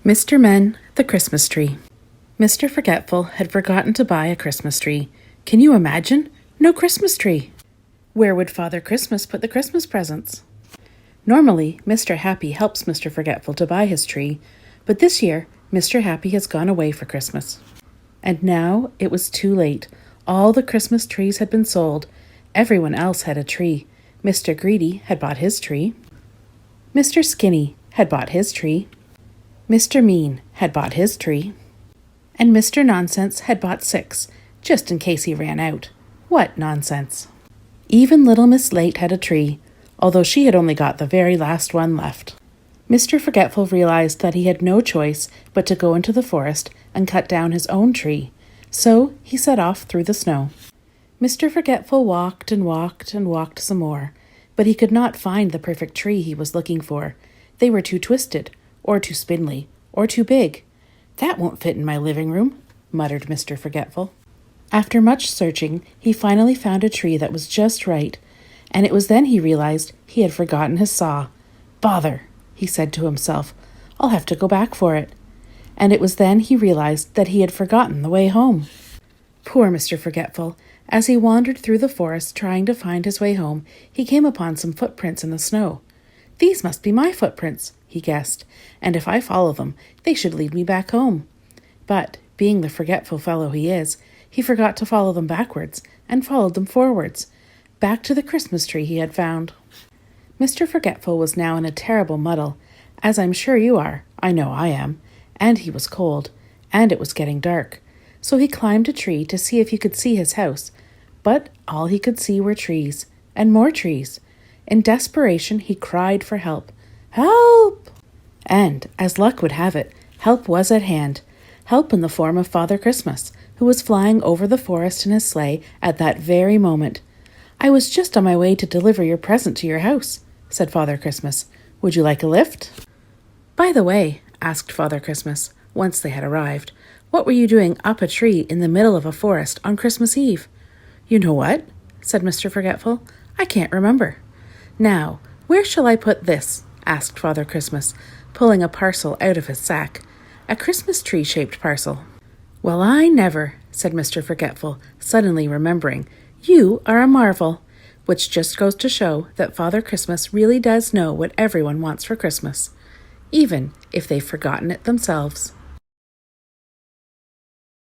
Mr. Men, the Christmas Tree. Mr. Forgetful had forgotten to buy a Christmas tree. Can you imagine? No Christmas tree. Where would Father Christmas put the Christmas presents? Normally, Mr. Happy helps Mr. Forgetful to buy his tree, but this year, Mr. Happy has gone away for Christmas. And now it was too late. All the Christmas trees had been sold. Everyone else had a tree. Mr. Greedy had bought his tree. Mr. Skinny had bought his tree. Mr. Mean had bought his tree. And Mr. Nonsense had bought 6, just in case he ran out. What nonsense! Even little Miss Late had a tree, although she had only got the very last one left. Mr. Forgetful realized that he had no choice but to go into the forest and cut down his own tree, so he set off through the snow. Mr. Forgetful walked and walked and walked some more, but he could not find the perfect tree he was looking for. They were too twisted, or too spindly, or too big. That won't fit in my living room, muttered Mr. Forgetful. After much searching, he finally found a tree that was just right, and it was then he realized he had forgotten his saw. Bother, he said to himself. I'll have to go back for it. And it was then he realized that he had forgotten the way home. Poor Mr. Forgetful. As he wandered through the forest trying to find his way home, he came upon some footprints in the snow. These must be my footprints, he guessed, and if I follow them, they should lead me back home. But, being the forgetful fellow he is, he forgot to follow them backwards, and followed them forwards, back to the Christmas tree he had found. Mr. Forgetful was now in a terrible muddle, as I'm sure you are, I know I am, and he was cold, and it was getting dark, so he climbed a tree to see if he could see his house, but all he could see were trees, and more trees. In desperation, he cried for help. Help! And, as luck would have it, help was at hand. Help in the form of Father Christmas, who was flying over the forest in his sleigh at that very moment. I was just on my way to deliver your present to your house, said Father Christmas. Would you like a lift? By the way, asked Father Christmas, once they had arrived, what were you doing up a tree in the middle of a forest on Christmas Eve? You know what? Said Mr. Forgetful. I can't remember. Now, where shall I put this? Asked Father Christmas, pulling a parcel out of his sack. A Christmas tree-shaped parcel. Well, I never, said Mr. Forgetful, suddenly remembering. You are a marvel. Which just goes to show that Father Christmas really does know what everyone wants for Christmas, even if they've forgotten it themselves.